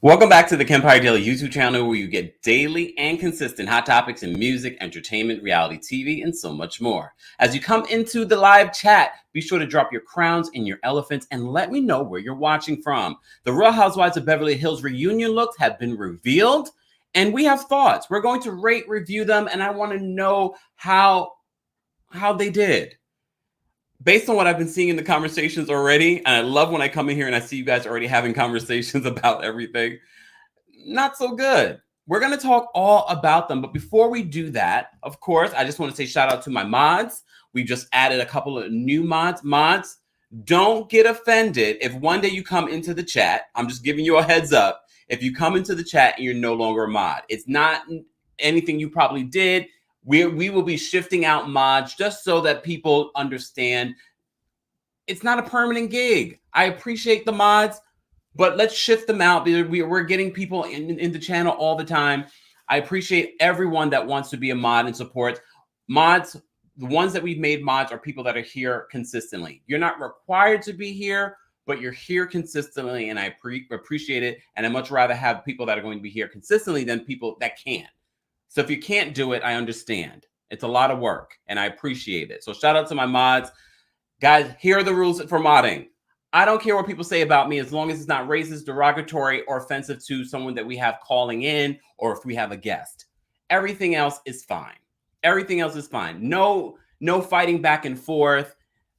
Welcome back to the Kempire Daily YouTube channel, where you get daily and consistent hot topics in music, entertainment, reality TV, and so much more. As you come into the live chat, be sure to drop your crowns and your elephants and let me know where you're watching from. The Real Housewives of Beverly Hills reunion looks have been revealed, and we have thoughts. We're going to rate, review them, and I want to know how they did. Based on what I've been seeing in the conversations already, and I love when I come in here and I see you guys already having conversations about everything, not so good. We're going to talk all about them. But before we do that, of course, I just want to say shout out to my mods. We just added a couple of new mods. Mods, don't get offended if one day you come into the chat. I'm just giving you a heads up. If you come into the chat and you're no longer a mod, it's not anything you probably did. We will be shifting out mods just so that people understand it's not a permanent gig. I appreciate the mods, but let's shift them out. We're getting people in the channel all the time. I appreciate everyone that wants to be a mod and support. Mods, the ones that we've made mods are people that are here consistently. You're not required to be here, but you're here consistently, and I appreciate it. And I'd much rather have people that are going to be here consistently than people that can't. So if you can't do it, I understand. It's a lot of work, and I appreciate it. So shout out to my mods. Guys, here are the rules for modding. I don't care what people say about me as long as it's not racist, derogatory, or offensive to someone that we have calling in or if we have a guest. Everything else is fine. Everything else is fine. No fighting back and forth.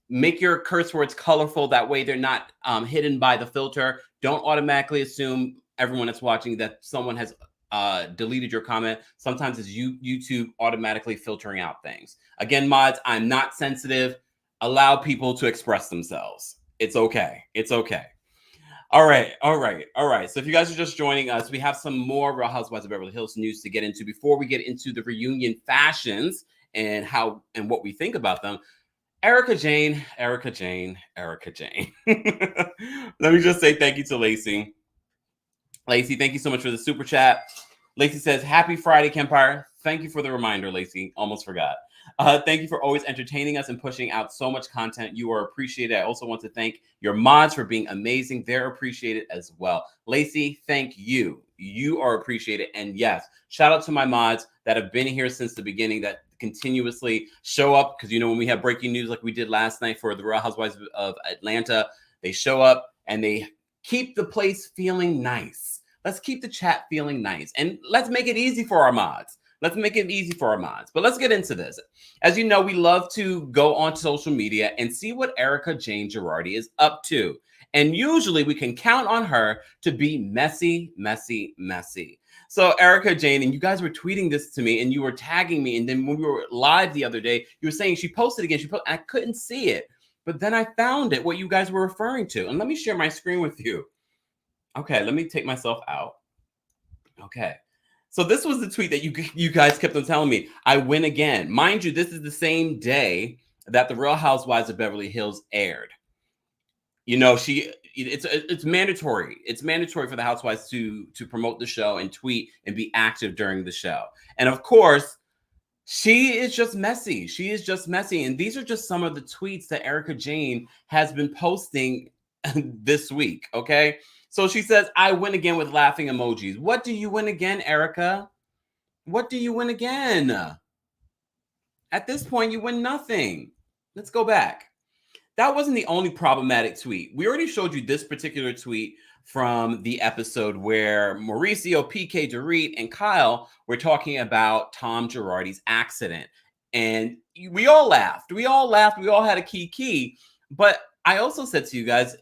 Make your curse words colorful. That way they're not hidden by the filter. Don't automatically assume, everyone that's watching, that someone has deleted your comment. Sometimes it's YouTube automatically filtering out things. Again, mods, I'm not sensitive. Allow people to express themselves. It's okay. It's okay. All right. So if you guys are just joining us, we have some more Real Housewives of Beverly Hills news to get into before we get into the reunion fashions and what we think about them. Erica Jane. Let me just say thank you to Lacey. Lacey, thank you so much for the super chat. Lacey says, happy Friday, Kempire. Thank you for the reminder, Lacey. Almost forgot. Thank you for always entertaining us and pushing out so much content. You are appreciated. I also want to thank your mods for being amazing. They're appreciated as well. Lacey, thank you. You are appreciated. And yes, shout out to my mods that have been here since the beginning, that continuously show up. Because, when we have breaking news like we did last night for the Real Housewives of Atlanta, they show up and they keep the place feeling nice. Let's keep the chat feeling nice. And let's make it easy for our mods. But let's get into this. As you know, we love to go on social media and see what Erica Jane Girardi is up to. And usually we can count on her to be messy. So Erica Jane, and you guys were tweeting this to me and you were tagging me. And then when we were live the other day, you were saying she posted again. I couldn't see it. But then I found it, what you guys were referring to. And let me share my screen with you. Okay, let me take myself out. Okay. So this was the tweet that you guys kept on telling me. I win again. Mind you, this is the same day that the Real Housewives of Beverly Hills aired. It's mandatory. It's mandatory for the housewives to promote the show and tweet and be active during the show. And of course, she is just messy. And these are just some of the tweets that Erica Jane has been posting this week. Okay. So she says, I win again with laughing emojis. What do you win again, Erica? What do you win again? At this point, you win nothing. Let's go back. That wasn't the only problematic tweet. We already showed you this particular tweet from the episode where Mauricio, PK, Dorit, and Kyle were talking about Tom Girardi's accident. And we all laughed. We all had a key. But I also said to you guys,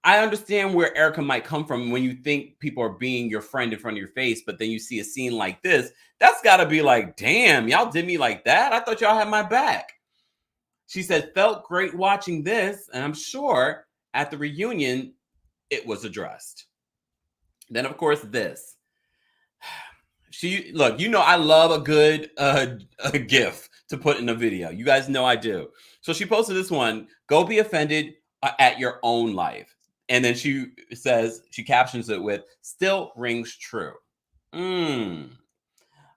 I understand where Erica might come from when you think people are being your friend in front of your face, but then you see a scene like this. That's got to be like, damn, y'all did me like that? I thought y'all had my back. She said, felt great watching this, and I'm sure at the reunion, it was addressed. Then, of course, this. Look, I love a good a GIF to put in a video. You guys know I do. So she posted this one, go be offended at your own life. And then she captions it with, still rings true.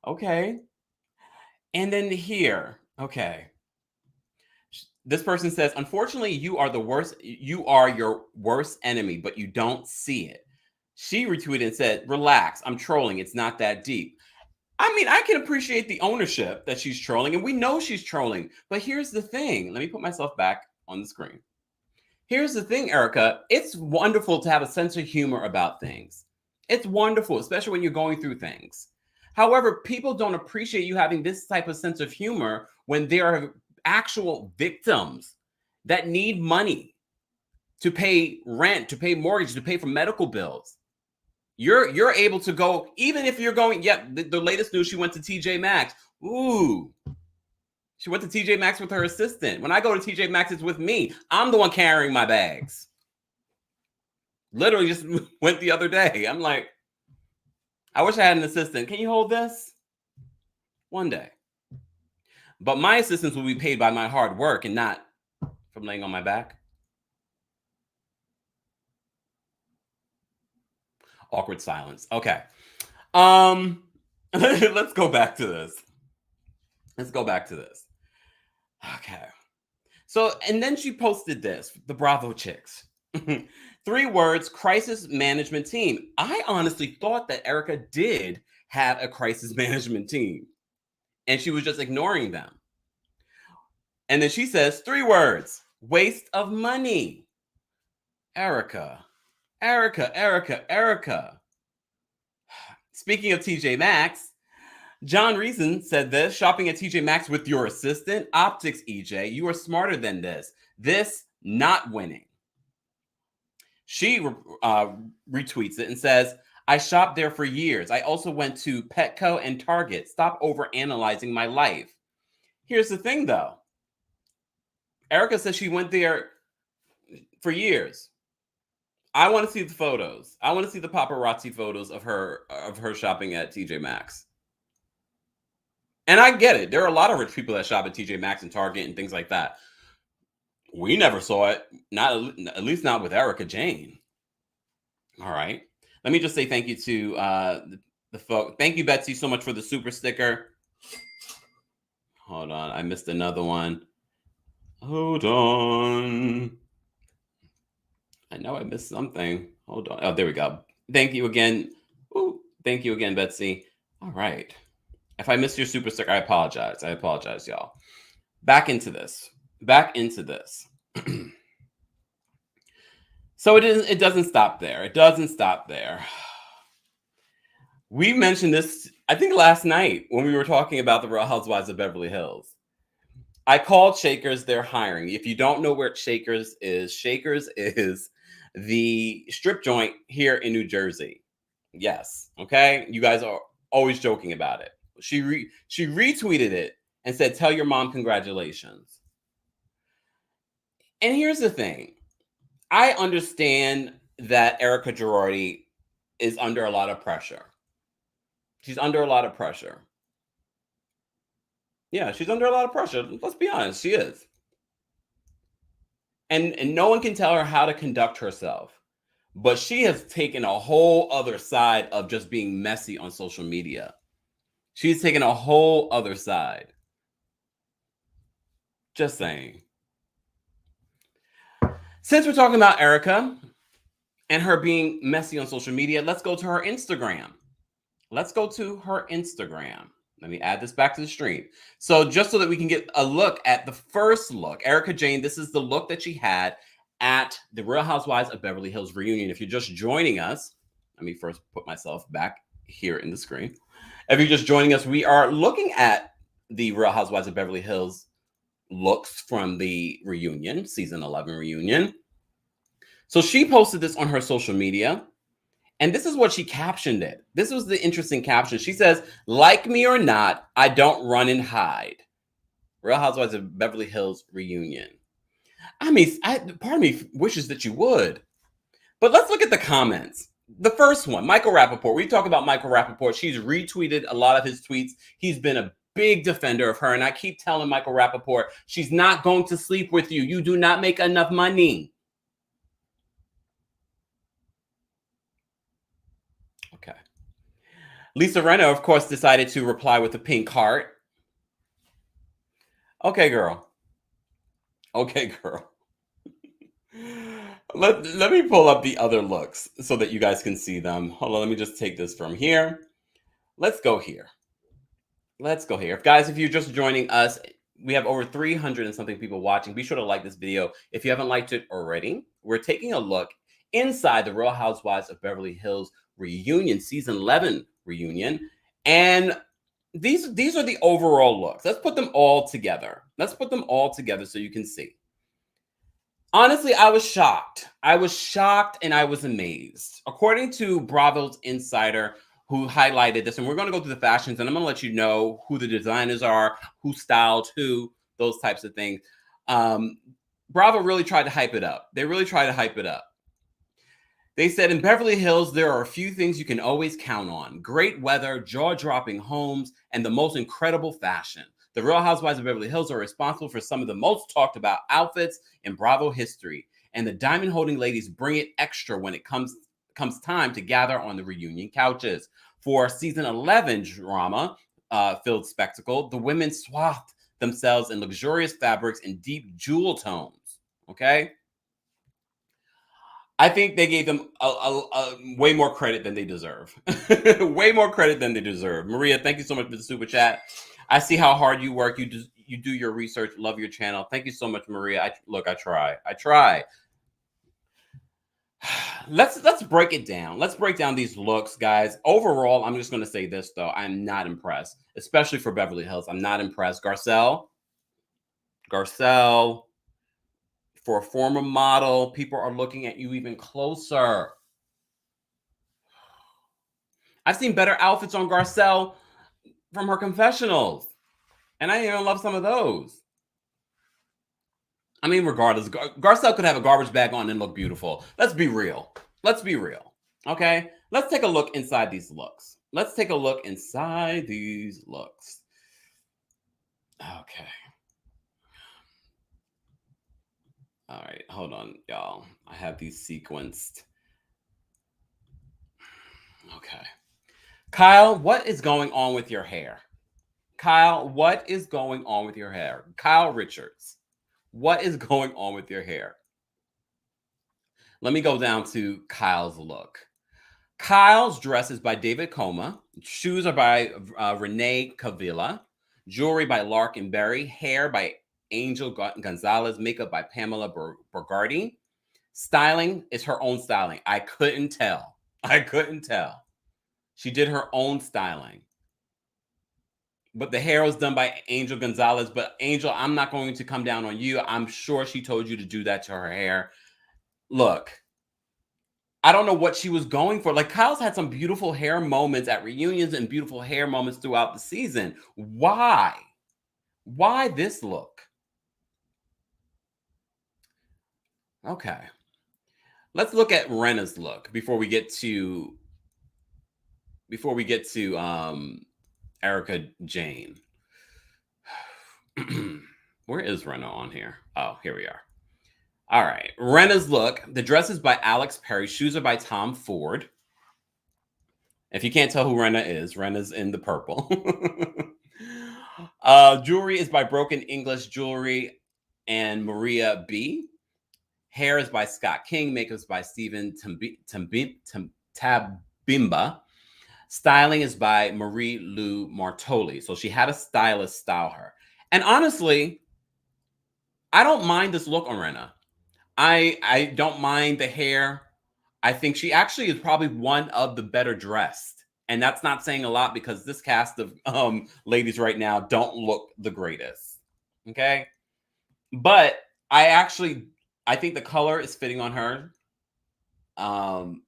Okay. And then here, okay. This person says, unfortunately, you are your worst enemy, but you don't see it. She retweeted and said, "Relax, I'm trolling. It's not that deep." I mean, I can appreciate the ownership that she's trolling, and we know she's trolling. But here's the thing. Let me put myself back on the screen. Here's the thing, Erica. It's wonderful to have a sense of humor about things. It's wonderful, especially when you're going through things. However, people don't appreciate you having this type of sense of humor when there are actual victims that need money to pay rent, to pay mortgage, to pay for medical bills. You're able to go, even if you're going, the latest news, she went to TJ Maxx. Ooh. She went to TJ Maxx with her assistant. When I go to TJ Maxx, it's with me. I'm the one carrying my bags. Literally just went the other day. I'm like, I wish I had an assistant. Can you hold this? One day. But my assistants will be paid by my hard work and not from laying on my back. Awkward silence. Okay. Let's go back to this. Okay. So, and then she posted this, the Bravo chicks. 3 words, crisis management team. I honestly thought that Erica did have a crisis management team, and she was just ignoring them. And then she says 3 words, waste of money. Erica. Speaking of TJ Maxx, John Reason said this, shopping at TJ Maxx with your assistant, optics, EJ, you are smarter than this. This not winning. She retweets it and says, I shopped there for years. I also went to Petco and Target. Stop overanalyzing my life. Here's the thing, though. Erica says she went there for years. I want to see the photos. I want to see the paparazzi photos of her shopping at TJ Maxx. And I get it. There are a lot of rich people that shop at TJ Maxx and Target and things like that. We never saw it. At least not with Erica Jane. All right. Let me just say thank you to the folks. Thank you, Betsy, so much for the super sticker. Hold on. I missed another one. Hold on. I know I missed something. Hold on. Oh, there we go. Thank you again. Ooh, thank you again, Betsy. All right. If I missed your super sticker, I apologize. Y'all. Back into this. So it doesn't stop there. We mentioned this, I think, last night when we were talking about the Real Housewives of Beverly Hills. I called Shakers. They're hiring. If you don't know where Shakers is the strip joint here in New Jersey. Yes. Okay. You guys are always joking about it. She retweeted it and said, tell your mom congratulations. And here's the thing. I understand that Erica Girardi is under a lot of pressure. She's under a lot of pressure. Yeah, she's under a lot of pressure. Let's be honest, she is. And no one can tell her how to conduct herself. But she has taken a whole other side of just being messy on social media. She's taken a whole other side. Just saying. Since we're talking about Erica and her being messy on social media, let's go to her Instagram. Let me add this back to the stream. So just so that we can get a look at the first look, Erica Jane, this is the look that she had at the Real Housewives of Beverly Hills reunion. If you're just joining us, let me first put myself back here in the screen. If you're just joining us, we are looking at the Real Housewives of Beverly Hills looks from the reunion, season 11 reunion. So she posted this on her social media. And this is what she captioned it. This was the interesting caption. She says, like me or not, I don't run and hide. Real Housewives of Beverly Hills reunion. I mean, part of me wishes that you would. But let's look at the comments. The first one, Michael Rappaport. We talk about Michael Rappaport. She's retweeted a lot of his tweets. He's been a big defender of her. And I keep telling Michael Rappaport, she's not going to sleep with you. You do not make enough money. Okay. Lisa Rinna, of course, decided to reply with a pink heart. Okay, girl. Let me pull up the other looks so that you guys can see them. Hold on, let me just take this from here. Let's go here. Let's go here. Guys, if you're just joining us, we have over 300 and something people watching. Be sure to like this video if you haven't liked it already. We're taking a look inside the Real Housewives of Beverly Hills reunion, season 11 reunion. And these are the overall looks. Let's put them all together. Let's put them all together so you can see. Honestly, I was shocked. I was shocked and I was amazed. According to Bravo's insider, who highlighted this, and we're going to go through the fashions, and I'm going to let you know who the designers are, who styled who, those types of things. Bravo really tried to hype it up. They really tried to hype it up. They said, in Beverly Hills, there are a few things you can always count on: great weather, jaw-dropping homes, and the most incredible fashion. The Real Housewives of Beverly Hills are responsible for some of the most talked about outfits in Bravo history, and the diamond-holding ladies bring it extra when it comes time to gather on the reunion couches. For season 11 drama-filled spectacle, the women swathed themselves in luxurious fabrics and deep jewel tones. Okay? I think they gave them a way more credit than they deserve. Way more credit than they deserve. Maria, thank you so much for the super chat. I see how hard you work. You do your research. Love your channel. Thank you so much, Maria. I try. Let's break it down. Let's break down these looks, guys. Overall, I'm just going to say this, though. I'm not impressed, especially for Beverly Hills. I'm not impressed. Garcelle, for a former model, people are looking at you even closer. I've seen better outfits on Garcelle from her confessionals, and I even love some of those. I mean, regardless, Garcelle could have a garbage bag on and look beautiful. Let's be real. Okay? Let's take a look inside these looks. Okay. All right, hold on, y'all. I have these sequenced. Okay. Kyle, what is going on with your hair? Kyle Richards, what is going on with your hair? Let me go down to Kyle's look. Kyle's dress is by David Coma. Shoes are by Renee Cavilla. Jewelry by Larkin Berry. Hair by Angel Gonzalez. Makeup by Pamela Bergardi. Styling is her own styling. I couldn't tell. She did her own styling. But the hair was done by Angel Gonzalez. But Angel, I'm not going to come down on you. I'm sure she told you to do that to her hair. Look, I don't know what she was going for. Like, Kyle's had some beautiful hair moments at reunions and beautiful hair moments throughout the season. Why this look? Okay. Let's look at Rena's look before we get to Erica Jane. Where is Rena on here? Oh, here we are. All right. Rena's look. The dress is by Alex Perry. Shoes are by Tom Ford. If you can't tell who Rena is, Rena's in the purple. Jewelry is by Broken English Jewelry and Maria B. Hair is by Scott King. Makeup is by Stephen Tabimba. Styling is by Marie Lou Martoli. So she had a stylist style her. And honestly, I don't mind this look on Rena. I don't mind the hair. I think she actually is probably one of the better dressed. And that's not saying a lot because this cast of ladies right now don't look the greatest. Okay? But I think the color is fitting on her.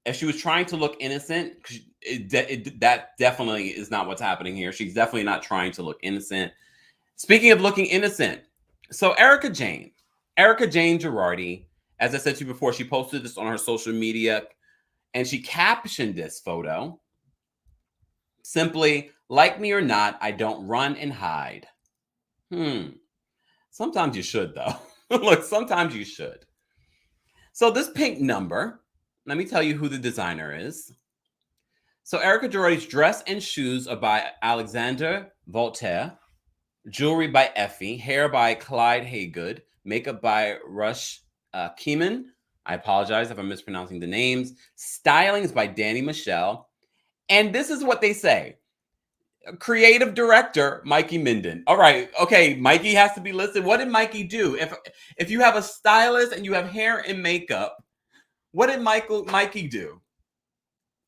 If she was trying to look innocent, that definitely is not what's happening here. She's definitely not trying to look innocent. Speaking of looking innocent, so Erica Jane Girardi, as I said to you before, she posted this on her social media, and she captioned this photo simply, "Like me or not, I don't run and hide." Sometimes you should, though. Look, sometimes you should. So this pink number, let me tell you who the designer is. So Erica Girardi's dress and shoes are by Alexander Voltaire. Jewelry by Effie. Hair by Clyde Haygood. Makeup by Rush Keeman. I apologize if I'm mispronouncing the names. Styling is by Danny Michelle. And this is what they say. Creative director, Mikey Minden. All right. Okay. Mikey has to be listed. What did Mikey do? If you have a stylist and you have hair and makeup, what did Mikey do?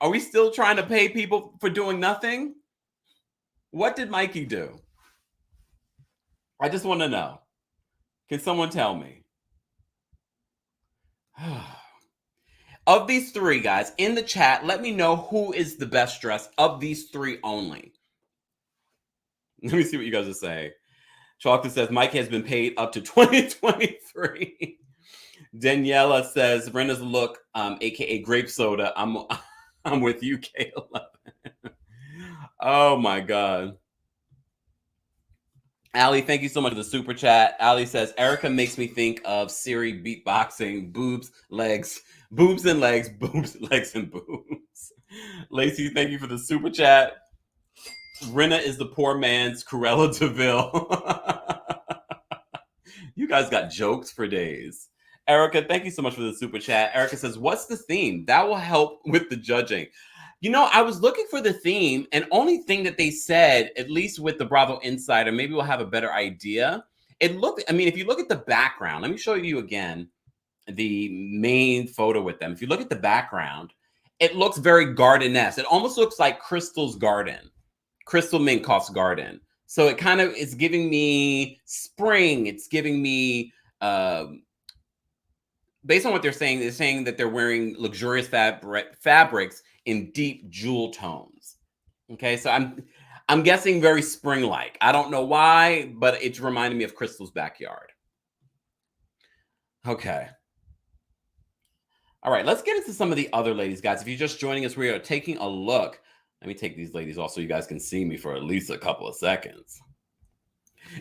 Are we still trying to pay people for doing nothing? What did Mikey do? I just want to know. Can someone tell me? Of these three guys in the chat, let me know who is the best dressed of these three only. Let me see what you guys are saying. Chocolate says Mike has been paid up to 2023. Daniela says Brenda's look, aka grape soda. I'm with you, K11. Oh my God. Allie, thank you so much for the super chat. Allie says Erica makes me think of Siri beatboxing, boobs, legs, boobs and legs, boobs, legs, and boobs. Lacey, thank you for the super chat. Rinna is the poor man's Cruella DeVille. You guys got jokes for days. Erica, thank you so much for the super chat. Erica says, what's the theme? That will help with the judging. You know, I was looking for the theme, and only thing that they said, at least with the Bravo Insider, maybe we'll have a better idea. It looked, I mean, if you look at the background, let me show you again the main photo with them. If you look at the background, it looks very garden-esque. It almost looks like Crystal's garden, Crystal Minkoff's garden. So it kind of is giving me spring. It's giving me, based on what they're saying that they're wearing luxurious fabrics in deep jewel tones. Okay, so I'm guessing very spring-like. I don't know why, but it's reminding me of Crystal's backyard. Okay. All right, let's get into some of the other ladies, guys. If you're just joining us, we are taking a look. Let me take these ladies off so you guys can see me for at least a couple of seconds.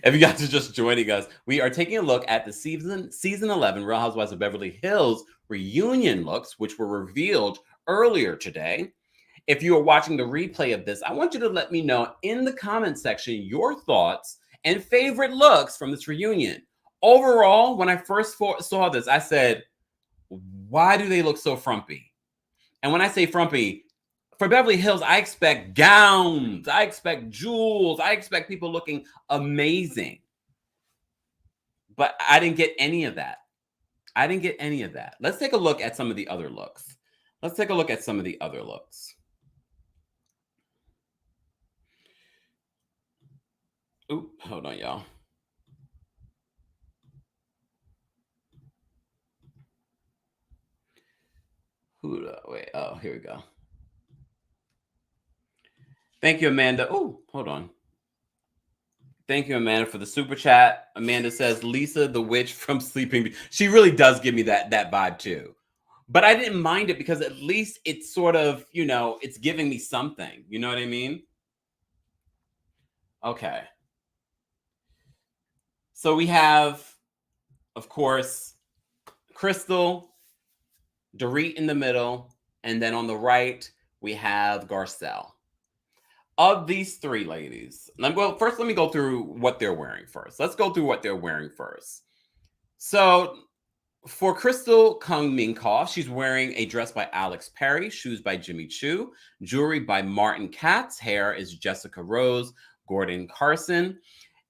If you guys are just joining us, we are taking a look at the season 11 Real Housewives of Beverly Hills reunion looks, which were revealed earlier today. If you are watching the replay of this, I want you to let me know in the comment section your thoughts and favorite looks from this reunion. Overall, when I first saw this, I said, why do they look so frumpy? And when I say frumpy, for Beverly Hills, I expect gowns, I expect jewels, I expect people looking amazing. But I didn't get any of that. I didn't get any of that. Let's take a look at some of the other looks. Let's take a look at some of the other looks. Oop, hold on, y'all. Wait, oh, here we go. Thank you, Amanda. Oh, hold on. Thank you, Amanda, for the super chat. Amanda says, Lisa the witch from Sleeping Beauty. She really does give me that vibe too. But I didn't mind it because at least it's sort of, you know, it's giving me something. You know what I mean? Okay. So we have, of course, Crystal, Dorit in the middle, and then on the right, we have Garcelle. Of these three ladies, first let me go through what they're wearing first. Let's go through what they're wearing first. So for Crystal Kung Minkoff, she's wearing a dress by Alex Perry, shoes by Jimmy Choo, jewelry by Martin Katz, hair is Jessica Rose, Gordon Carson,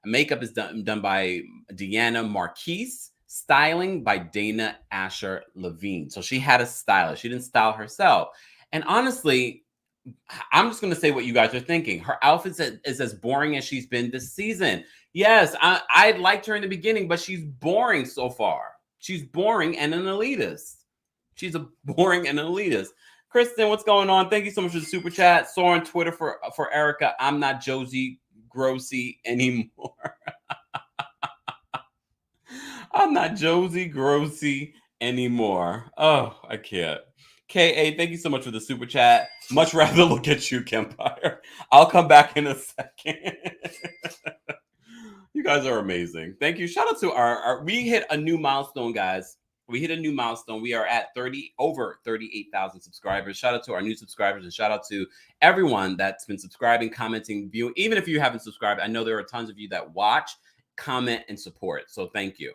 makeup is done by Deanna Marquise, styling by Dana Asher Levine. So she had a stylist. She didn't style herself. And honestly, I'm just going to say what you guys are thinking. Her outfit is as boring as she's been this season. Yes, I liked her in the beginning, but she's boring so far. She's boring and an elitist. She's a boring and an elitist. Kristen, what's going on? Thank you so much for the super chat. Saw on Twitter for Erica, I'm not Josie Grossi anymore. I'm not Josie Grossi anymore. Oh, I can't. KA, thank you so much for the super chat. Much rather look at you, Kempire. I'll come back in a second. You guys are amazing. Thank you. Shout out to our we hit a new milestone, guys. We hit a new milestone. We are at over 38,000 subscribers. Shout out to our new subscribers and shout out to everyone that's been subscribing, commenting, viewing. Even if you haven't subscribed, I know there are tons of you that watch, comment, and support. So thank you.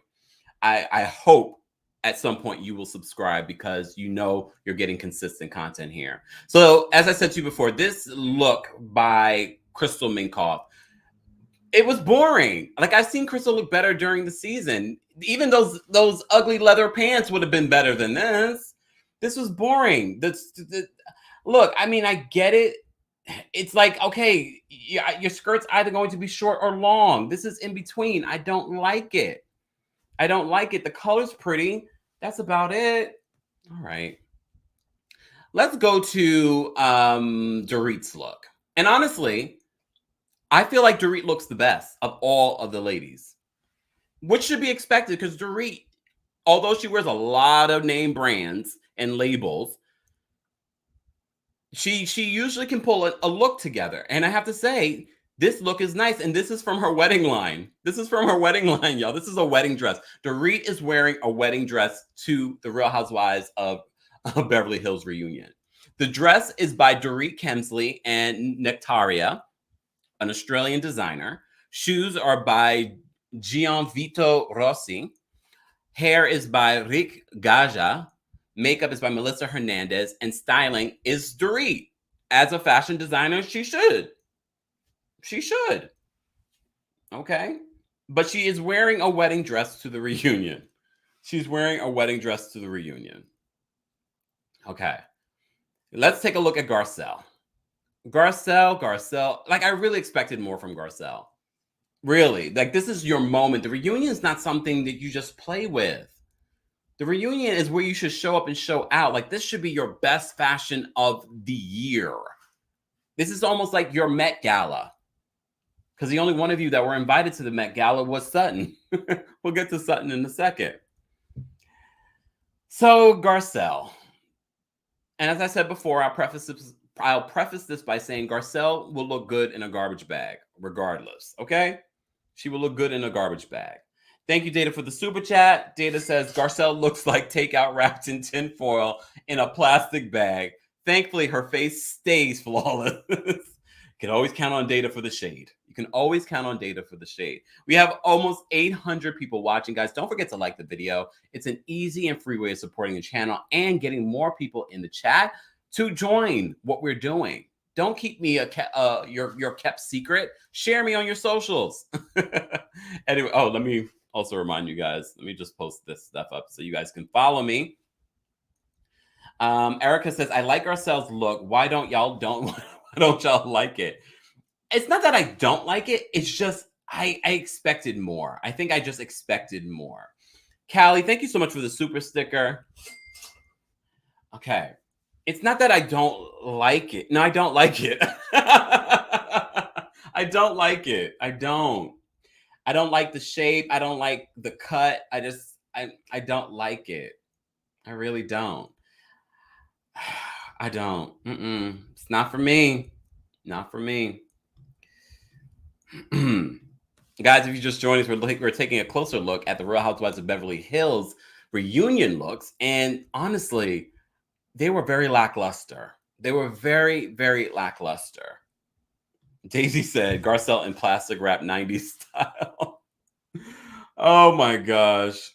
I hope at some point you will subscribe because you know you're getting consistent content here. So as I said to you before, this look by Crystal Minkoff, it was boring. Like, I've seen Crystal look better during the season. Even those ugly leather pants would have been better than this. This was boring. Look, I mean, I get it. It's like, okay, your skirt's either going to be short or long. This is in between. I don't like it. I don't like it. The color's pretty. That's about it. All right. Let's go to Dorit's look. And honestly, I feel like Dorit looks the best of all of the ladies, which should be expected because Dorit, although she wears a lot of name brands and labels, she usually can pull a look together. And I have to say, this look is nice. And this is from her wedding line. This is from her wedding line, y'all. This is a wedding dress. Dorit is wearing a wedding dress to the Real Housewives of Beverly Hills reunion. The dress is by Dorit Kemsley and Nectaria, an Australian designer. Shoes are by Gianvito Rossi. Hair is by Rick Gaja. Makeup is by Melissa Hernandez. And styling is Dorit. As a fashion designer, she should. She should. Okay? But she is wearing a wedding dress to the reunion. She's wearing a wedding dress to the reunion. Okay. Let's take a look at Garcelle. Garcelle. Like, I really expected more from Garcelle. Really. Like, this is your moment. The reunion is not something that you just play with. The reunion is where you should show up and show out. Like, this should be your best fashion of the year. This is almost like your Met Gala. Because the only one of you that were invited to the Met Gala was Sutton. We'll get to Sutton in a second. So, Garcelle. And as I said before, I'll preface this by saying Garcelle will look good in a garbage bag, regardless. Okay? She will look good in a garbage bag. Thank you, Data, for the super chat. Data says Garcelle looks like takeout wrapped in tinfoil in a plastic bag. Thankfully, her face stays flawless. You can always count on Data for the shade. You can always count on Data for the shade. We have almost 800 people watching, guys. Don't forget to like the video. It's an easy and free way of supporting the channel and getting more people in the chat to join what we're doing. Don't keep me your kept secret. Share me on your socials. Anyway, let me also remind you guys. Let me just post this stuff up so you guys can follow me. Erica says, I like Garcelle's look. Why don't y'all like it? It's not that I don't like it. It's just I expected more. I think I just expected more. Callie, thank you so much for the super sticker. Okay. It's not that I don't like it. No, I don't like it. I don't like it. I don't like the shape. I don't like the cut. I don't like it. I really don't. I don't. It's not for me. Not for me. Guys, if you just joined us, we're taking a closer look at the Real Housewives of Beverly Hills reunion looks. And honestly, they were very lackluster. They were very, very lackluster. Daisy said, Garcelle in plastic wrap 90s style. Oh my gosh.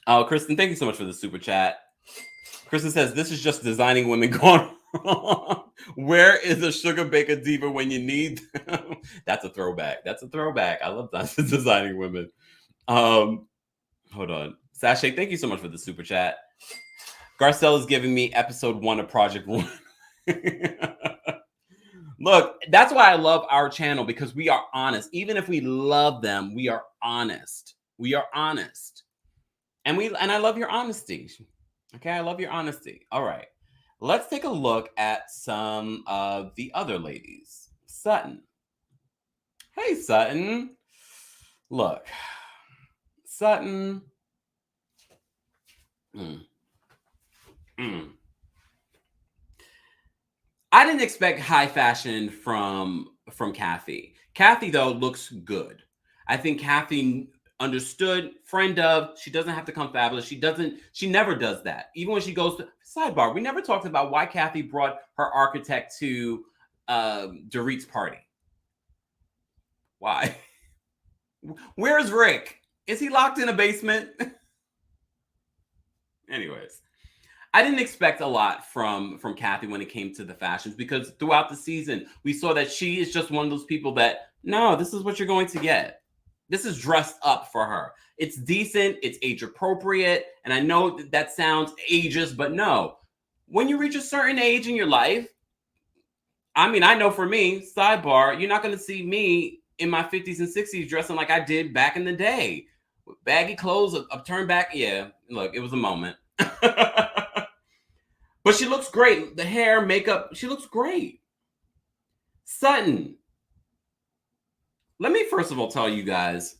Oh, Kristen, thank you so much for the super chat. Kristen says, this is just designing women gone wrong. Where is a sugar baker diva when you need them? That's a throwback. That's a throwback. I love that. Designing women. Hold on. Sashay, thank you so much for the super chat. Garcelle is giving me episode 1 of Project 1. Look, that's why I love our channel, because we are honest. Even if we love them, we are honest. We are honest. And I love your honesty. Okay, I love your honesty. All right. Let's take a look at some of the other ladies. Sutton. Hey, Sutton. Look. Sutton. I didn't expect high fashion from Kathy. Kathy, though, looks good. I think Kathy understood, friend of, she doesn't have to come fabulous. She never does that. Even when she goes to, sidebar, we never talked about why Kathy brought her architect to Dorit's party. Why? Where's Rick? Is he locked in a basement? Anyways, I didn't expect a lot from Kathy when it came to the fashions, because throughout the season we saw that she is just one of those people that, no, this is what you're going to get. This is dressed up for her. It's decent, it's age appropriate, and I know that sounds ageist, but no. When you reach a certain age in your life, I mean, I know for me, sidebar, you're not going to see me in my 50s and 60s dressing like I did back in the day. With baggy clothes, a turn back. Yeah, look, it was a moment. But she looks great. The hair, makeup, she looks great. Sutton. Let me first of all tell you guys,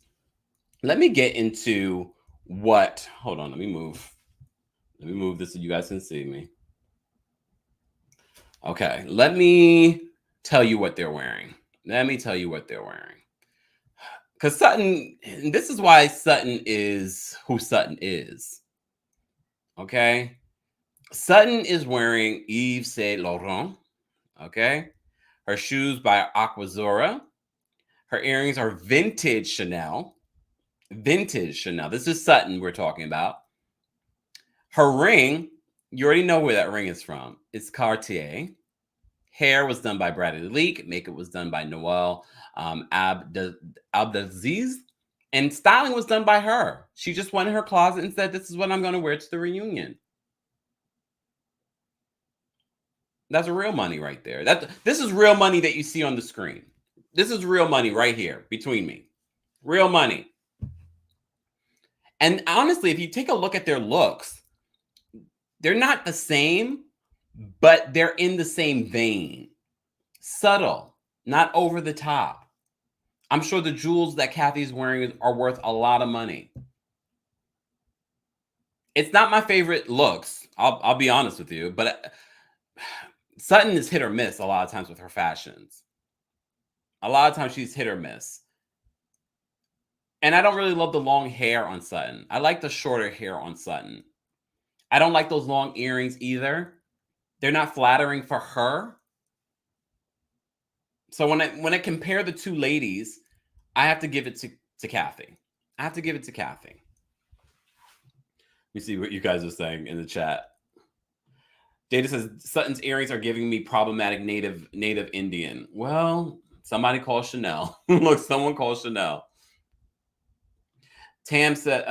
let me get into what, hold on, let me move this so you guys can see me. Okay, let me tell you what they're wearing. Because Sutton, this is why Sutton is who Sutton is. Okay? Sutton is wearing Yves Saint Laurent. Okay? Her shoes by Aquazzura. Her earrings are vintage Chanel. This is Sutton we're talking about. Her ring, you already know where that ring is from. It's Cartier. Hair was done by Bradley Leak. Makeup was done by Noel Abdelaziz. And styling was done by her. She just went in her closet and said, this is what I'm going to wear to the reunion. That's real money right there. This is real money that you see on the screen. This is real money right here between me. Real money. And honestly, if you take a look at their looks, they're not the same, but they're in the same vein. Subtle, not over the top. I'm sure the jewels that Kathy's wearing are worth a lot of money. It's not my favorite looks. I'll be honest with you, but Sutton is hit or miss a lot of times with her fashions. A lot of times she's hit or miss. And I don't really love the long hair on Sutton. I like the shorter hair on Sutton. I don't like those long earrings either. They're not flattering for her. So when I compare the two ladies, I have to give it to Kathy. I have to give it to Kathy. Let me see what you guys are saying in the chat. Data says Sutton's earrings are giving me problematic native Indian. Well, somebody called Chanel. Look, someone called Chanel. Tam said,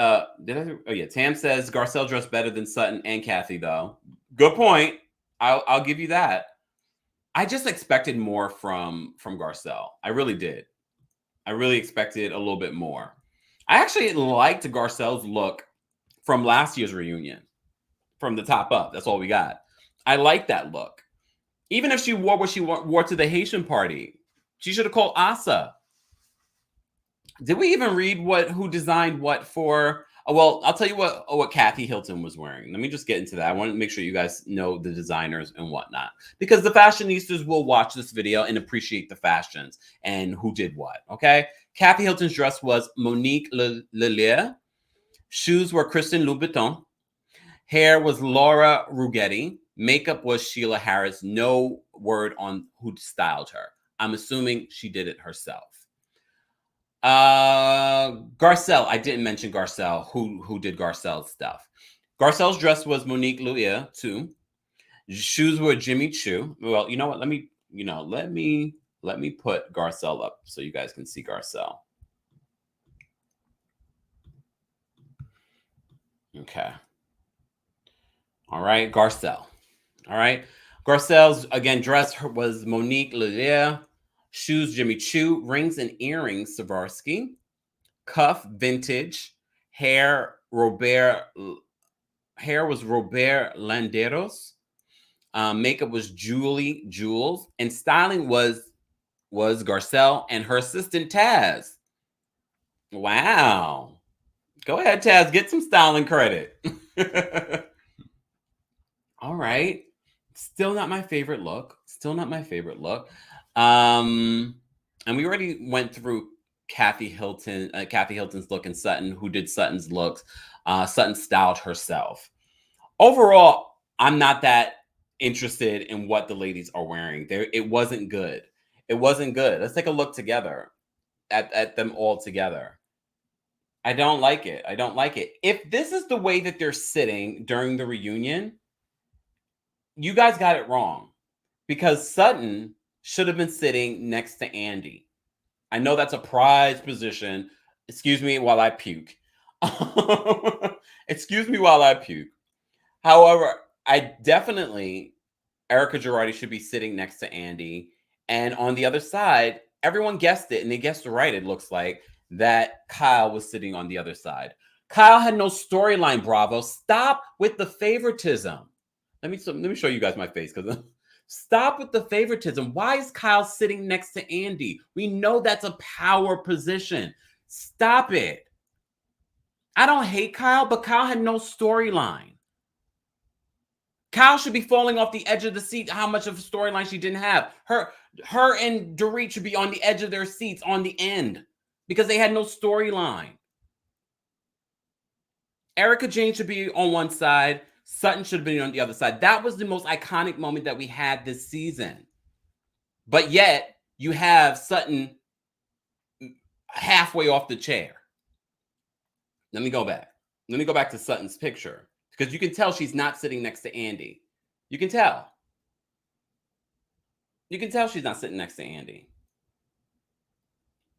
Tam says Garcelle dressed better than Sutton and Kathy, though. Good point. I'll give you that. I just expected more from Garcelle. I really did. I really expected a little bit more. I actually liked Garcelle's look from last year's reunion. From the top up. That's all we got. I like that look. Even if she wore what she wore to the Haitian party, she should have called Asa. Did we even read who designed what for? Well, I'll tell you what Kathy Hilton was wearing. Let me just get into that. I want to make sure you guys know the designers and whatnot, because the fashionistas will watch this video and appreciate the fashions and who did what. Okay, Kathy Hilton's dress was Monique Lelier. Shoes were Christian Louboutin. Hair was Laura Ruggetti. Makeup was Sheila Harris. No word on who styled her. I'm assuming she did it herself. Garcelle, I didn't mention Garcelle. Who did Garcelle's stuff? Garcelle's dress was Monique Louis too. Shoes were Jimmy Choo. Well, you know what? Let me put Garcelle up so you guys can see Garcelle. Okay. All right, Garcelle. All right. Garcelle's, again, dress was Monique Lelier. Shoes, Jimmy Choo. Rings and earrings, Swarovski. Cuff, vintage. Hair was Robert Landeros. Makeup was Jules. And styling was Garcelle and her assistant, Taz. Wow. Go ahead, Taz. Get some styling credit. All right. Still not my favorite look. And we already went through Kathy Hilton's look, and Sutton, who did Sutton's looks. Sutton styled herself. Overall, I'm not that interested in what the ladies are wearing. It wasn't good. Let's take a look together at them all together. I don't like it. I don't like it. If this is the way that they're sitting during the reunion, you guys got it wrong because Sutton should have been sitting next to Andy. I know that's a prized position. Excuse me while I puke. Excuse me while I puke. However, I definitely, Erica Girardi should be sitting next to Andy. And on the other side, everyone guessed it, and they guessed right, it looks like, that Kyle was sitting on the other side. Kyle had no storyline, Bravo. Stop with the favoritism. Let me show you guys my face because stop with the favoritism. Why is Kyle sitting next to Andy? We know that's a power position. Stop it. I don't hate Kyle, but Kyle had no storyline. Kyle should be falling off the edge of the seat. How much of a storyline she didn't have. Her and Dorit should be on the edge of their seats on the end because they had no storyline. Erica Jane should be on one side. Sutton should have been on the other side. That was the most iconic moment that we had this season. But yet, you have Sutton halfway off the chair. Let me go back. Let me go back to Sutton's picture. Because you can tell she's not sitting next to Andy. You can tell. You can tell she's not sitting next to Andy.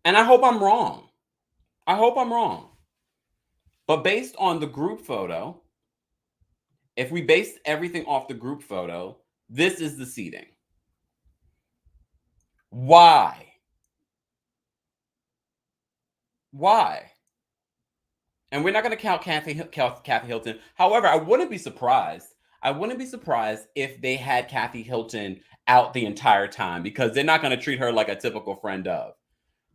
And I hope I'm wrong. I hope I'm wrong. But based on the group photo, if we based everything off the group photo, this is the seating. Why? Why? And we're not going to count Kathy Hilton. However, I wouldn't be surprised. I wouldn't be surprised if they had Kathy Hilton out the entire time because they're not going to treat her like a typical friend of.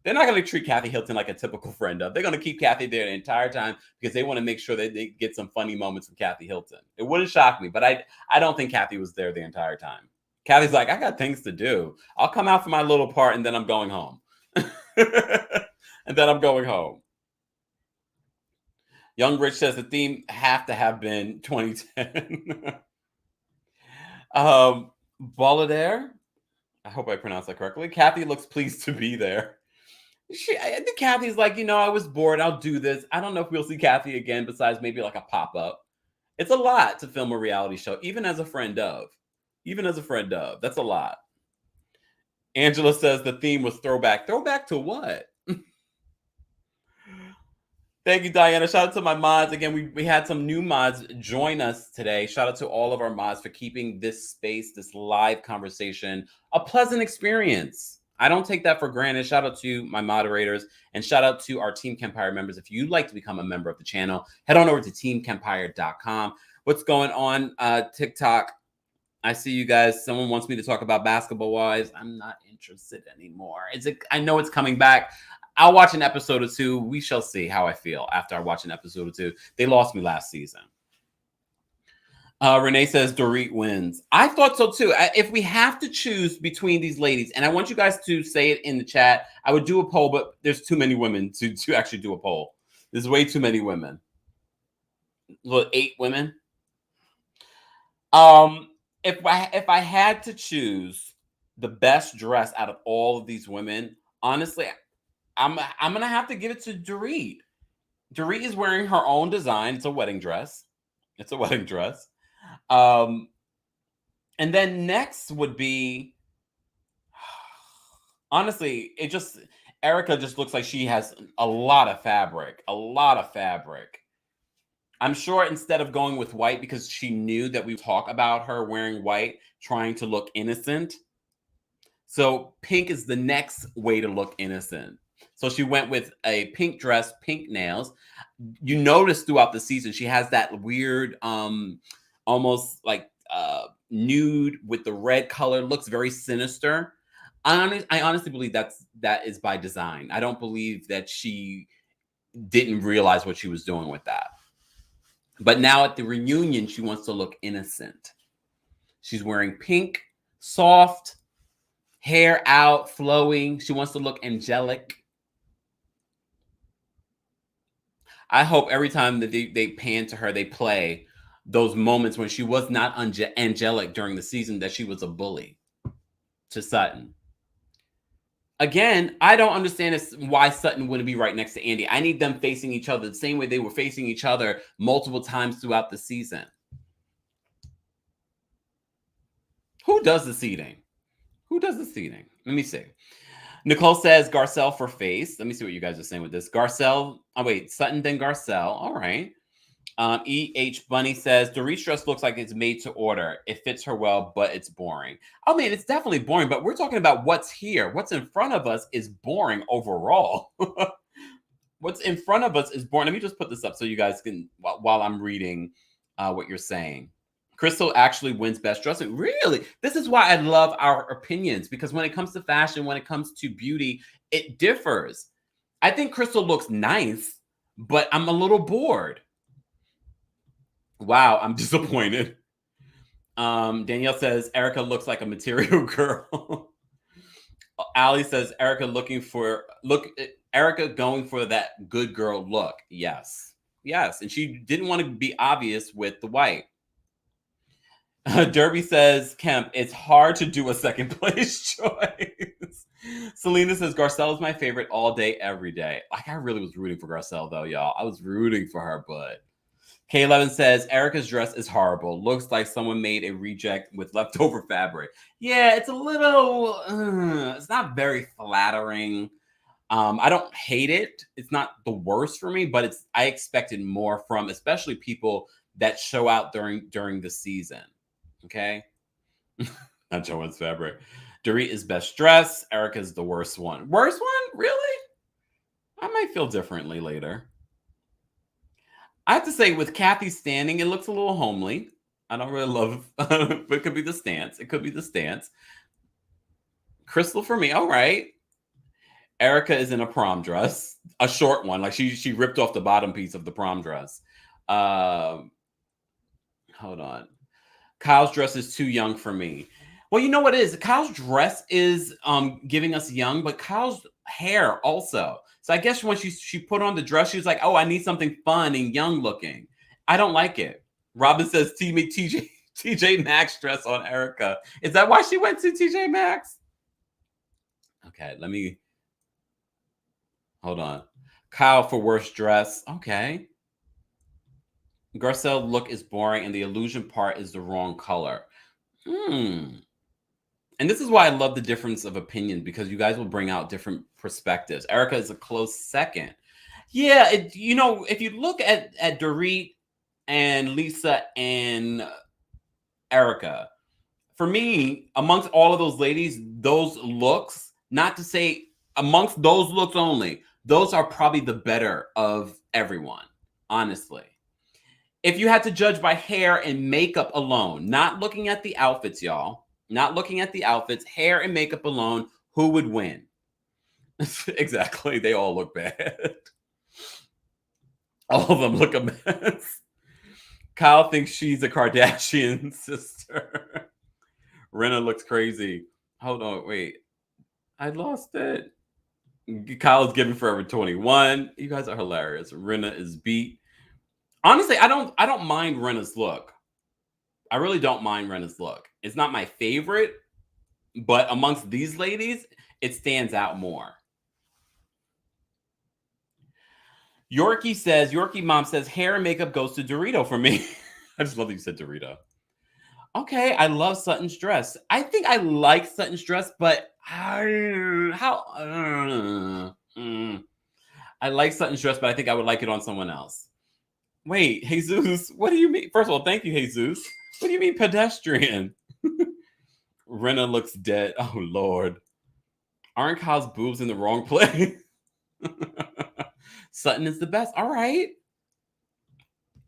They're not going to treat Kathy Hilton like a typical friend of. They're going to keep Kathy there the entire time because they want to make sure that they get some funny moments from Kathy Hilton. It wouldn't shock me, but I don't think Kathy was there the entire time. Kathy's like, I got things to do. I'll come out for my little part and then I'm going home. And then I'm going home. Young Rich says the theme have to have been 2010. Ballader, I hope I pronounced that correctly. Kathy looks pleased to be there. I think Kathy's like, I was bored. I'll do this. I don't know if we'll see Kathy again besides maybe like a pop-up. It's a lot to film a reality show, even as a friend of. Even as a friend of. That's a lot. Angela says the theme was throwback. Throwback to what? Thank you, Diana. Shout out to my mods. Again, we had some new mods join us today. Shout out to all of our mods for keeping this space, this live conversation, a pleasant experience. I don't take that for granted. Shout out to my moderators and shout out to our Team Kempire members. If you'd like to become a member of the channel, head on over to teamkempire.com. What's going on TikTok? I see you guys. Someone wants me to talk about Basketball Wives. I'm not interested anymore. I know it's coming back. I'll watch an episode or two. We shall see how I feel after I watch an episode or two. They lost me last season. Renee says Dorit wins. I thought so too. If we have to choose between these ladies, and I want you guys to say it in the chat, I would do a poll, but there's too many women to actually do a poll. There's way too many women. 8 women. If I had to choose the best dress out of all of these women, honestly, I'm gonna have to give it to Dorit. Dorit is wearing her own design. It's a wedding dress. It's a wedding dress. And then next would be, honestly, Erica just looks like she has a lot of fabric. A lot of fabric. I'm sure instead of going with white, because she knew that we would talk about her wearing white, trying to look innocent. So pink is the next way to look innocent. So she went with a pink dress, pink nails. You notice throughout the season, she has that weird, almost like nude with the red color. Looks very sinister. I honestly believe that is by design. I don't believe that she didn't realize what she was doing with that. But now at the reunion, she wants to look innocent. She's wearing pink, soft, hair out, flowing. She wants to look angelic. I hope every time that they pan to her, they play those moments when she was not angelic during the season, that she was a bully to Sutton. Again, I don't understand why Sutton wouldn't be right next to Andy. I need them facing each other the same way they were facing each other multiple times throughout the season. Who does the seating? Who does the seating? Let me see. Nicole says Garcelle for face. Let me see what you guys are saying with this. Garcelle. Oh, wait. Sutton, then Garcelle. All right. E.H. Bunny says Dorit's dress looks like it's made to order. It fits her well, but it's boring. I mean, it's definitely boring, but we're talking about what's here. What's in front of us is boring overall. What's in front of us is boring. Let me just put this up so you guys can, while I'm reading what you're saying. Crystal actually wins best dressing. Really? This is why I love our opinions, because when it comes to fashion, when it comes to beauty, it differs. I think Crystal looks nice, but I'm a little bored. Wow, I'm disappointed. Danielle says Erica looks like a material girl. Allie says Erica Erica going for that good girl look. Yes. Yes. And she didn't want to be obvious with the white. Derby says, Kemp, it's hard to do a second place choice. Selena says, Garcelle is my favorite all day, every day. Like, I really was rooting for Garcelle, though, y'all. I was rooting for her, but K11 says, Erica's dress is horrible. Looks like someone made a reject with leftover fabric. Yeah, it's a little, it's not very flattering. I don't hate it. It's not the worst for me, but I expected more from, especially people that show out during the season. Okay. Not Joanne's fabric. Dorit is best dressed. Erica's the worst one. Worst one? Really? I might feel differently later. I have to say, with Kathy standing, it looks a little homely. I don't really love it, but it could be the stance. It could be the stance. Crystal for me, all right. Erica is in a prom dress, a short one. Like she ripped off the bottom piece of the prom dress. Hold on. Kyle's dress is too young for me. Well, you know what it is? Kyle's dress is giving us young, but Kyle's hair also. So I guess when she put on the dress, she was like, oh, I need something fun and young looking. I don't like it. Robin says TJ Maxx dress on Erica. Is that why she went to TJ Maxx? Okay, let me hold on. Kyle for worst dress. Okay. Garcelle look is boring and the illusion part is the wrong color. And this is why I love the difference of opinion, because you guys will bring out different perspectives. Erica is a close second. Yeah, if you look at Dorit and Lisa and Erica, for me, amongst all of those ladies, those looks, not to say amongst those looks only, those are probably the better of everyone, honestly. If you had to judge by hair and makeup alone, not looking at the outfits, y'all, not looking at the outfits, hair and makeup alone, who would win? Exactly. They all look bad. All of them look a mess. Kyle thinks she's a Kardashian sister. Renna looks crazy. Hold on, wait. I lost it. Kyle's giving Forever 21. You guys are hilarious. Renna is beat. Honestly, I don't mind Renna's look. I really don't mind Renna's look. It's not my favorite, but amongst these ladies, it stands out more. Yorkie mom says, hair and makeup goes to Dorito for me. I just love that you said Dorito. Okay, I love Sutton's dress. I think I like Sutton's dress, but I like Sutton's dress, but I think I would like it on someone else. Wait, Jesus, what do you mean? First of all, thank you, Jesus. What do you mean pedestrian? Renna looks dead. Oh, Lord. Aren't Kyle's boobs in the wrong place? Sutton is the best. All right.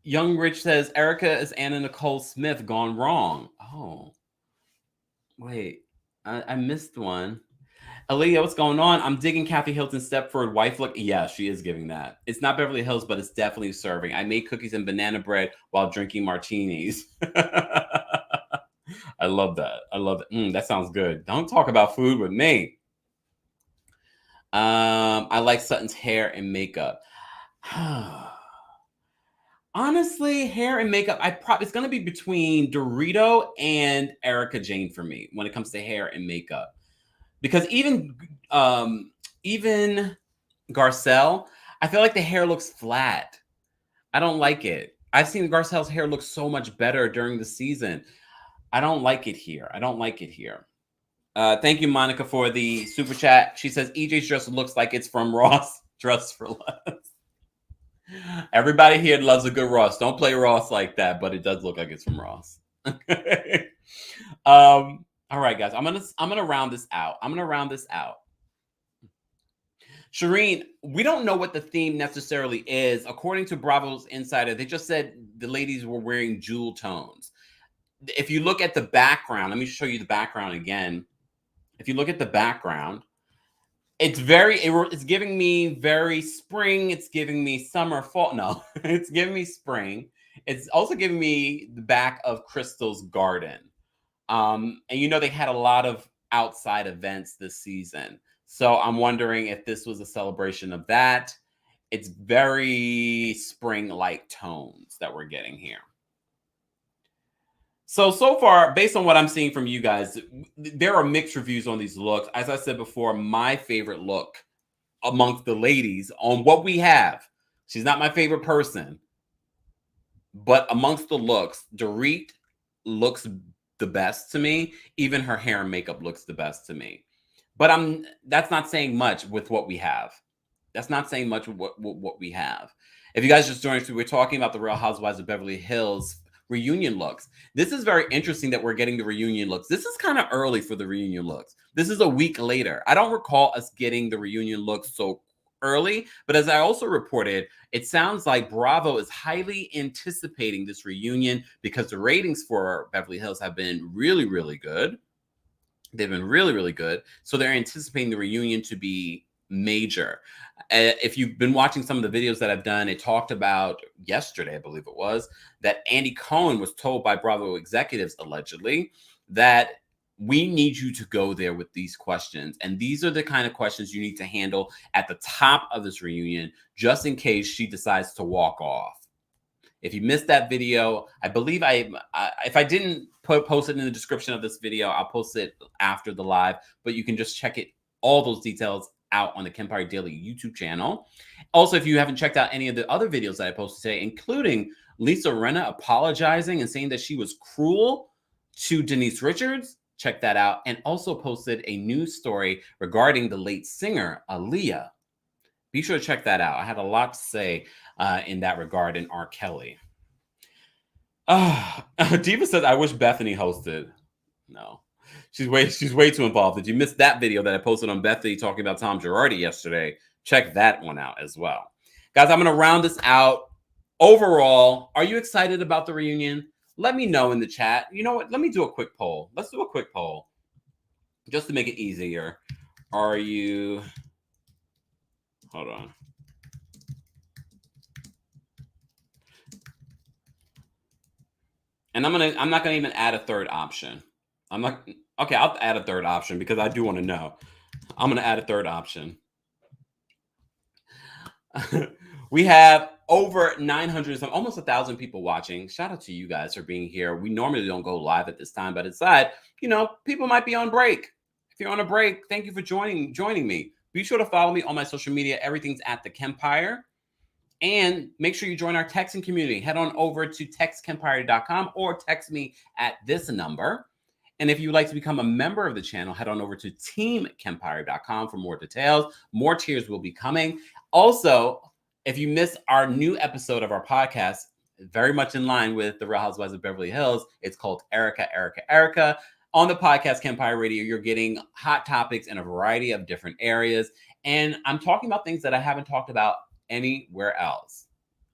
Young Rich says, Erica is Anna Nicole Smith gone wrong. Oh. Wait, I missed one. Aaliyah, what's going on? I'm digging Kathy Hilton's Stepford wife look. Yeah, she is giving that. It's not Beverly Hills, but it's definitely serving. I made cookies and banana bread while drinking martinis. I love that. I love it. That sounds good. Don't talk about food with me. I like Sutton's hair and makeup. Honestly, hair and makeup, it's going to be between Dorito and Erica Jane for me when it comes to hair and makeup. Because even Garcelle, I feel like the hair looks flat. I don't like it. I've seen Garcelle's hair look so much better during the season. I don't like it here. I don't like it here. Thank you, Monica, for the super chat. She says EJ's dress looks like it's from Ross. Dress for Less. Everybody here loves a good Ross. Don't play Ross like that, but it does look like it's from Ross. All right, guys. I'm gonna round this out. Shireen, we don't know what the theme necessarily is. According to Bravo's Insider, they just said the ladies were wearing jewel tones. If you look at the background, let me show you the background again. If you look at the background, it's giving me very spring. It's giving me summer, fall. No, it's giving me spring. It's also giving me the back of Crystal's garden. And they had a lot of outside events this season. So I'm wondering if this was a celebration of that. It's very spring-like tones that we're getting here. So far, based on what I'm seeing from you guys, there are mixed reviews on these looks. As I said before, my favorite look amongst the ladies on what we have, she's not my favorite person, but amongst the looks, Dorit looks the best to me. Even her hair and makeup looks the best to me. But that's not saying much with what we have. That's not saying much with what we have. If you guys just joined us, we're talking about the Real Housewives of Beverly Hills reunion looks. This is very interesting that we're getting the reunion looks. This is kind of early for the reunion looks. This is a week later. I don't recall us getting the reunion looks so early, but as I also reported, it sounds like Bravo is highly anticipating this reunion because the ratings for Beverly Hills have been really, really good. They've been really, really good. So they're anticipating the reunion to be major. If you've been watching some of the videos that I've done, it talked about yesterday, I believe it was, that Andy Cohen was told by Bravo executives, allegedly, that we need you to go there with these questions. And these are the kind of questions you need to handle at the top of this reunion, just in case she decides to walk off. If you missed that video, I believe if I didn't post it in the description of this video, I'll post it after the live, but you can just check it, all those details out on the Kempire Daily YouTube channel. Also, if you haven't checked out any of the other videos that I posted today, including Lisa Rinna apologizing and saying that she was cruel to Denise Richards, check that out. And also posted a news story regarding the late singer, Aaliyah. Be sure to check that out. I had a lot to say in that regard in R. Kelly. Diva says, I wish Bethany hosted. No. She's way too involved. Did you miss that video that I posted on Bethany talking about Tom Girardi yesterday? Check that one out as well. Guys, I'm going to round this out. Overall, are you excited about the reunion? Let me know in the chat. You know what? Let me do a quick poll. Let's do a quick poll just to make it easier. Are you... Hold on. And I'm not gonna even add a third option. Okay, I'll add a third option because I do want to know. I'm gonna add a third option. We have over 900, almost 1,000 people watching. Shout out to you guys for being here. We normally don't go live at this time, but inside, people might be on break. If you're on a break, thank you for joining me. Be sure to follow me on my social media. Everything's at TheKempire. And make sure you join our texting community. Head on over to textkempire.com or text me at this number. And if you'd like to become a member of the channel, head on over to teamkempire.com for more details. More tiers will be coming. Also, if you missed our new episode of our podcast, very much in line with the Real Housewives of Beverly Hills, it's called Erica, Erica, Erica. On the podcast Kempire Radio, you're getting hot topics in a variety of different areas. And I'm talking about things that I haven't talked about anywhere else.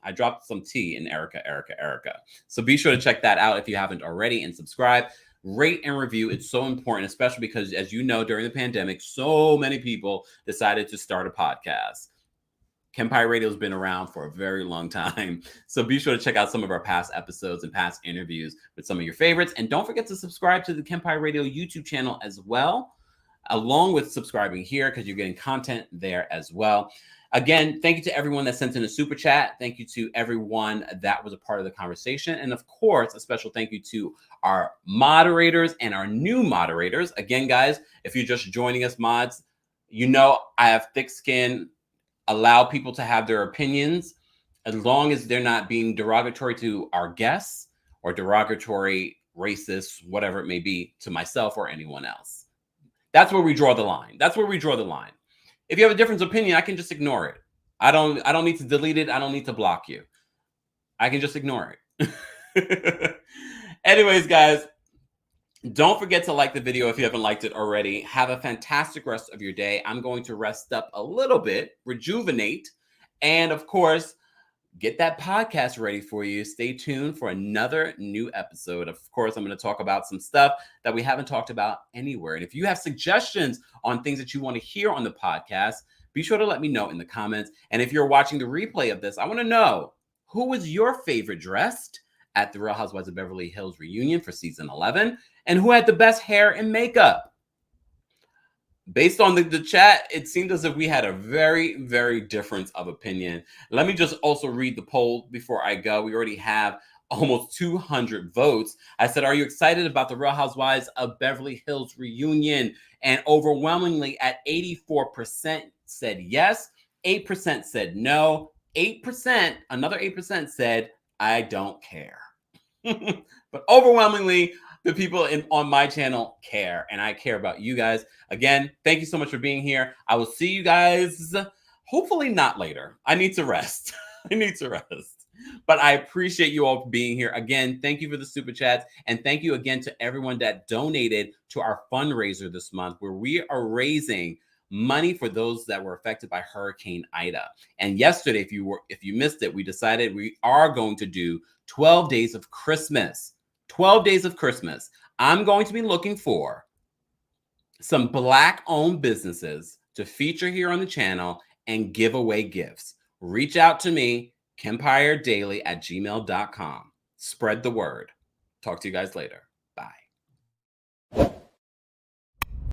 I dropped some tea in Erica, Erica, Erica. So be sure to check that out if you haven't already and subscribe. Rate and review. It's so important, especially because, as you know, during the pandemic, so many people decided to start a podcast. Kempire Radio has been around for a very long time. So be sure to check out some of our past episodes and past interviews with some of your favorites. And don't forget to subscribe to the Kempire Radio YouTube channel as well, along with subscribing here because you're getting content there as well. Again, thank you to everyone that sent in a super chat. Thank you to everyone that was a part of the conversation. And of course, a special thank you to our moderators and our new moderators. Again, guys, if you're just joining us, mods, you know I have thick skin. Allow people to have their opinions as long as they're not being derogatory to our guests or derogatory, racist, whatever it may be, to myself or anyone else. That's where we draw the line. That's where we draw the line. If you have a different opinion, I can just ignore it. I don't need to delete it. I don't need to block you. I can just ignore it. Anyways, guys, don't forget to like the video if you haven't liked it already. Have a fantastic rest of your day. I'm going to rest up a little bit, rejuvenate, and of course, get that podcast ready for you. Stay tuned for another new episode. Of course, I'm going to talk about some stuff that we haven't talked about anywhere. And if you have suggestions on things that you want to hear on the podcast, be sure to let me know in the comments. And if you're watching the replay of this, I want to know, who was your favorite dressed at the Real Housewives of Beverly Hills reunion for season 11? And who had the best hair and makeup? Based on the chat, it seemed as if we had a very, very difference of opinion. Let me just also read the poll before I go. We already have almost 200 votes. I said, are you excited about the Real Housewives of Beverly Hills reunion? And overwhelmingly at 84% said yes, 8% said no, 8%, another 8% said, I don't care. But overwhelmingly, the people on my channel care, and I care about you guys. Again, thank you so much for being here. I will see you guys, hopefully not later. I need to rest. I need to rest. But I appreciate you all for being here. Again, thank you for the super chats, and thank you again to everyone that donated to our fundraiser this month, where we are raising money for those that were affected by Hurricane Ida. And yesterday, if you missed it, we decided we are going to do 12 days of Christmas. 12 days of Christmas. I'm going to be looking for some Black-owned businesses to feature here on the channel and give away gifts. Reach out to me, KempireDaily@gmail.com. Spread the word. Talk to you guys later. Bye.